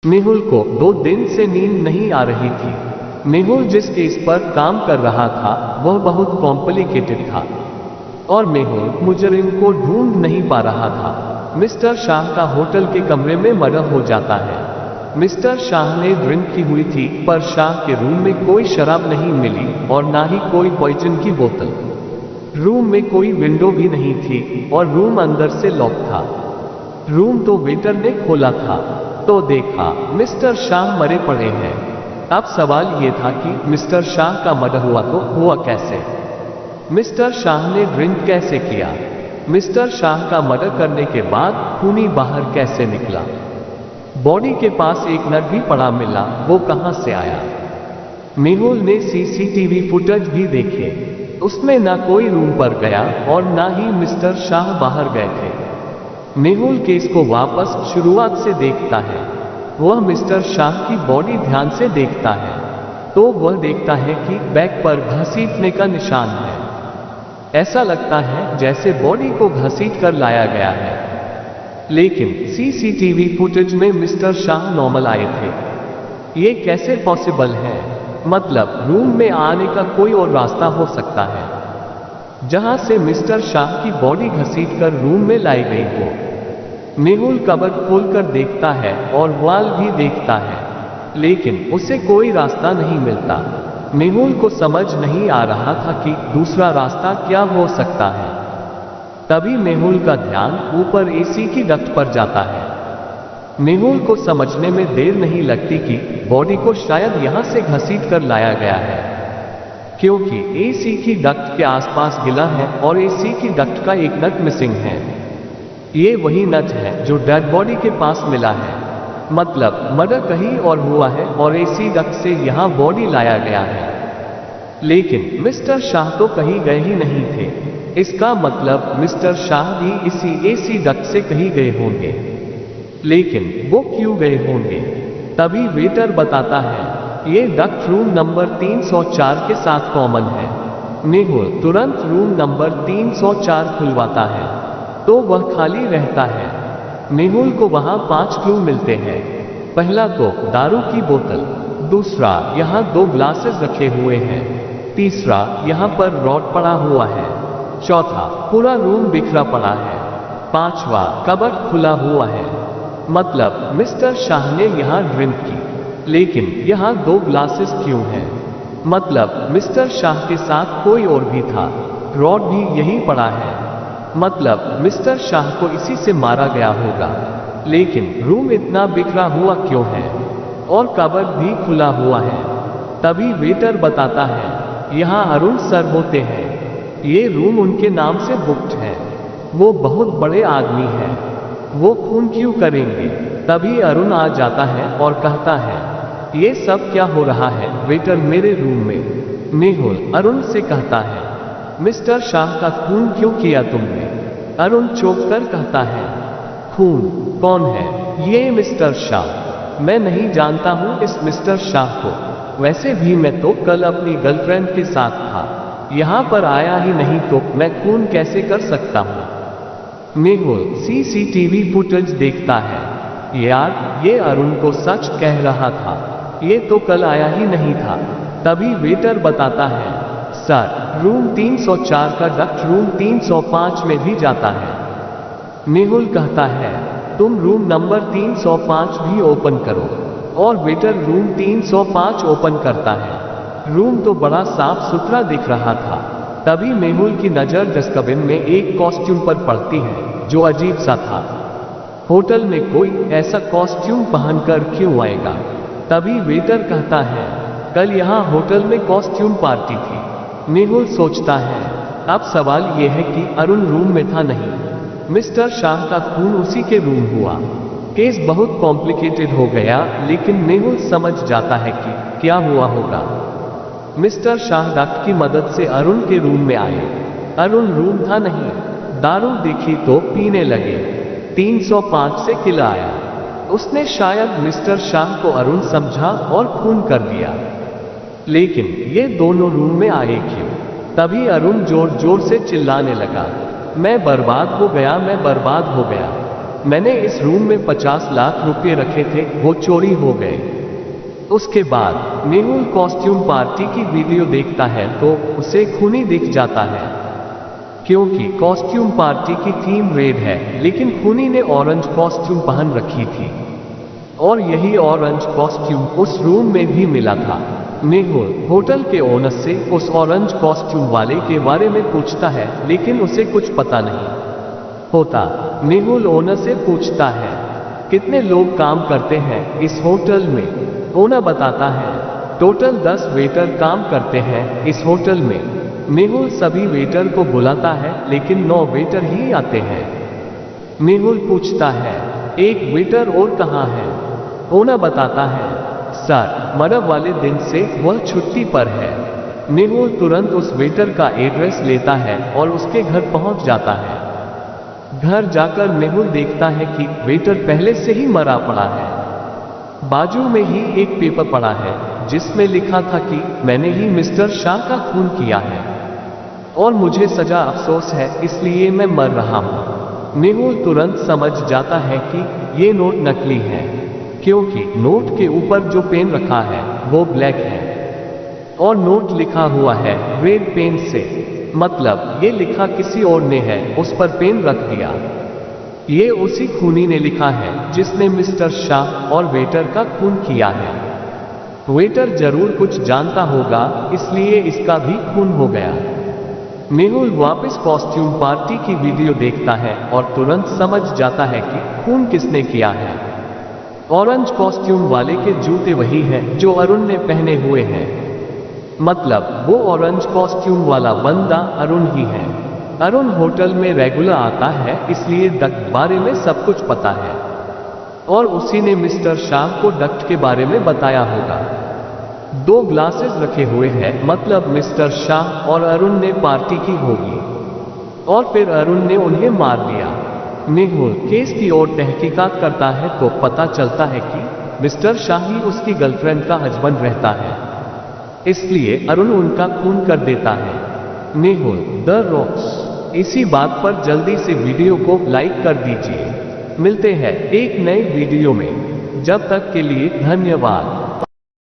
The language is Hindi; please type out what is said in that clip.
मेहुल को 2 दिन से नींद नहीं आ रही थी। मेहुल जिस केस पर काम कर रहा था वह बहुत कॉम्प्लिकेटेड था और मेहुल मुजरिम को ढूंढ नहीं पा रहा था। मिस्टर शाह का होटल के कमरे में मर्डर हो जाता है। मिस्टर शाह ने ड्रिंक की हुई थी पर शाह के रूम में कोई शराब नहीं मिली और ना ही कोई पॉइजन की बोतल। रूम में कोई विंडो भी नहीं थी और रूम अंदर से लॉक था। रूम तो वेटर ने खोला था तो देखा मिस्टर शाह मरे पड़े हैं। अब सवाल यह था कि मिस्टर शाह का मर्डर हुआ तो हुआ कैसे? मिस्टर शाह ने ड्रिंक कैसे किया? मिस्टर शाह का मर्डर करने के बाद खूनी बाहर कैसे निकला? बॉडी के पास एक नट भी पड़ा मिला, वो कहां से आया? मेहुल ने सीसीटीवी फुटेज भी देखे, उसमें ना कोई रूम पर गया और ना ही मिस्टर शाह बाहर गए थे। मेहुल केस को वापस शुरुआत से देखता है। वह मिस्टर शाह की बॉडी ध्यान से देखता है तो वह देखता है कि बैक पर घसीटने का निशान है। ऐसा लगता है जैसे बॉडी को घसीट कर लाया गया है, लेकिन सीसीटीवी फुटेज में मिस्टर शाह नॉर्मल आए थे। ये कैसे पॉसिबल है? मतलब रूम में आने का कोई और रास्ता हो सकता है जहां से मिस्टर शाह की बॉडी घसीटकर रूम में लाई गई हो। मेहुल कबर्ड खोलकर देखता है और वॉल भी देखता है, लेकिन उसे कोई रास्ता नहीं मिलता। मेहुल को समझ नहीं आ रहा था कि दूसरा रास्ता क्या हो सकता है। तभी मेहुल का ध्यान ऊपर एसी की डक्ट पर जाता है। मेहुल को समझने में देर नहीं लगती कि बॉडी को शायद यहां से घसीट कर लाया गया है, क्योंकि एसी की डक्ट के आसपास गिला है और एसी की डक्ट का एक नट मिसिंग है। ये वही नट है जो डेड बॉडी के पास मिला है। मतलब मर्डर कहीं और हुआ है और एसी डक्ट से यहां बॉडी लाया गया है। लेकिन मिस्टर शाह तो कहीं गए ही नहीं थे। इसका मतलब मिस्टर शाह भी इसी एसी डक्ट से कहीं गए होंगे, लेकिन वो क्यों गए होंगे? तभी वेटर बताता है ये डक्ट रूम नंबर 304 के साथ कॉमन है। मेहुल तुरंत रूम नंबर 304 खुलवाता है तो वह खाली रहता है। मेहुल को वहां 5 क्लू मिलते हैं। पहला तो दारू की बोतल, दूसरा यहाँ 2 ग्लासेस रखे हुए हैं, तीसरा यहाँ पर रॉड पड़ा हुआ है, चौथा पूरा रूम बिखरा पड़ा है, पांचवा कबर्ड खुला हुआ है। मतलब मिस्टर शाह ने यहाँ ड्रिंक की, लेकिन यहाँ 2 ग्लासेस क्यों हैं? मतलब मिस्टर शाह के साथ कोई और भी था, रॉड भी यहीं पड़ा है। मतलब मिस्टर शाह को इसी से मारा गया होगा। लेकिन रूम इतना बिखरा हुआ क्यों है और कबर्ड भी खुला हुआ है? तभी वेटर बताता है यहाँ अरुण सर होते हैं, ये रूम उनके नाम से बुक्ड है। वो बहुत बड़े आदमी हैं, वो खून क्यों करेंगे? तभी अरुण आ जाता है और कहता है ये सब क्या हो रहा है वेटर मेरे रूम में? मेहुल अरुण से कहता है मिस्टर शाह का खून क्यों किया तुमने? अरुण चौंक कर कहता है खून? कौन है ये मिस्टर शाह? मैं नहीं जानता हूं इस मिस्टर शाह को। वैसे भी मैं तो कल अपनी गर्लफ्रेंड के साथ था, यहां पर आया ही नहीं तो मैं खून कैसे कर सकता हूं? मेहुल सीसीटीवी फुटेज देखता है, यार ये अरुण को सच कह रहा था, ये तो कल आया ही नहीं था। तभी वेटर बताता है सर रूम 304 का डक्ट रूम 305 में भी जाता है। मेहुल कहता है तुम रूम नंबर 305 भी ओपन करो और वेटर रूम 305 ओपन करता है। रूम तो बड़ा साफ सुथरा दिख रहा था। तभी मेहुल की नजर डस्टबिन में एक कॉस्ट्यूम पर पड़ती है जो अजीब सा था। होटल में कोई ऐसा कॉस्ट्यूम पहनकर क्यों आएगा? तभी वेटर कहता है कल यहाँ होटल में कॉस्ट्यूम पार्टी थी। मेहुल सोचता है अब सवाल यह है कि अरुण रूम में था नहीं, मिस्टर शाह का खून उसी के रूम हुआ। केस बहुत कॉम्प्लिकेटेड हो गया, लेकिन मेहुल समझ जाता है कि क्या हुआ होगा। मिस्टर शाह डक्ट की मदद से अरुण के रूम में आए। अरुण रूम था नहीं, दारू देखी तो पीने लगे। 305 से किला आया। उसने शायद मिस्टर शाह को अरुण समझा और खून कर दिया। लेकिन ये दोनों रूम में आए क्यों? तभी अरुण जोर जोर से चिल्लाने लगा मैं बर्बाद हो गया, मैं बर्बाद हो गया। मैंने इस रूम में 50 लाख रुपए रखे थे, वो चोरी हो गए। उसके बाद मेहुल कॉस्ट्यूम पार्टी की वीडियो देखता है तो उसे खूनी दिख जाता है, क्योंकि कॉस्ट्यूम पार्टी की थीम रेड है, लेकिन खूनी ने ऑरेंज कॉस्ट्यूम पहन रखी थी और यही ऑरेंज कॉस्ट्यूम उस रूम में भी मिला था। मेहुल होटल के ओनर से उस ऑरेंज कॉस्ट्यूम वाले के बारे में पूछता है, लेकिन उसे कुछ पता नहीं होता। मेहुल ओनर से पूछता है, कितने लोग काम करते हैं इस होटल में? ओनर बताता है, टोटल 10 वेटर काम करते हैं इस होटल में। मेहुल सभी वेटर को बुलाता है, लेकिन 9 वेटर ही आते हैं। मेहुल पूछता है, एक वेटर और कहाँ है? ओनर बताता है, सर, मर्डर वाले दिन से वह छुट्टी पर है। मेहुल तुरंत उस वेटर का एड्रेस लेता है और उसके घर पहुंच जाता है। घर जाकर मेहुल देखता है कि वेटर पहले से ही मरा पड़ा है। बाजू में ही एक पेपर पड़ा है जिसमें लिखा था कि मैंने ही मिस्टर शाह का खून किया है और मुझे सजा अफसोस है, इसलिए मैं मर रहा हूं। मेहुल तुरंत समझ जाता है कि ये नोट नकली है, क्योंकि नोट के ऊपर जो पेन रखा है वो ब्लैक है और नोट लिखा हुआ है रेड पेन से, मतलब ये लिखा किसी और ने है, उस पर पेन रख दिया। ये उसी खूनी ने लिखा है जिसने मिस्टर शाह और वेटर का खून किया है। वेटर जरूर कुछ जानता होगा, इसलिए इसका भी खून हो गया। मेहुल वापस कॉस्ट्यूम पार्टी की वीडियो देखता है और तुरंत समझ जाता है कि खून किसने किया है। ऑरेंज कॉस्ट्यूम वाले के जूते वही हैं जो अरुण ने पहने हुए हैं, मतलब वो ऑरेंज कॉस्ट्यूम वाला बंदा अरुण ही है। अरुण होटल में रेगुलर आता है, इसलिए डक्ट बारे में सब कुछ पता है और उसी ने मिस्टर शाह को डक्ट के बारे में बताया होगा। 2 ग्लासेस रखे हुए हैं, मतलब मिस्टर शाह और अरुण ने पार्टी की होगी और फिर अरुण ने उन्हें मार दिया। मेहुल केस की ओर तहकीकात करता है तो पता चलता है कि मिस्टर शाह ही उसकी गर्लफ्रेंड का हस्बैंड रहता है, इसलिए अरुण उनका खून कर देता है। Mehul the rocks. इसी बात पर जल्दी से वीडियो को लाइक कर दीजिए। मिलते हैं एक नए वीडियो में, जब तक के लिए धन्यवाद।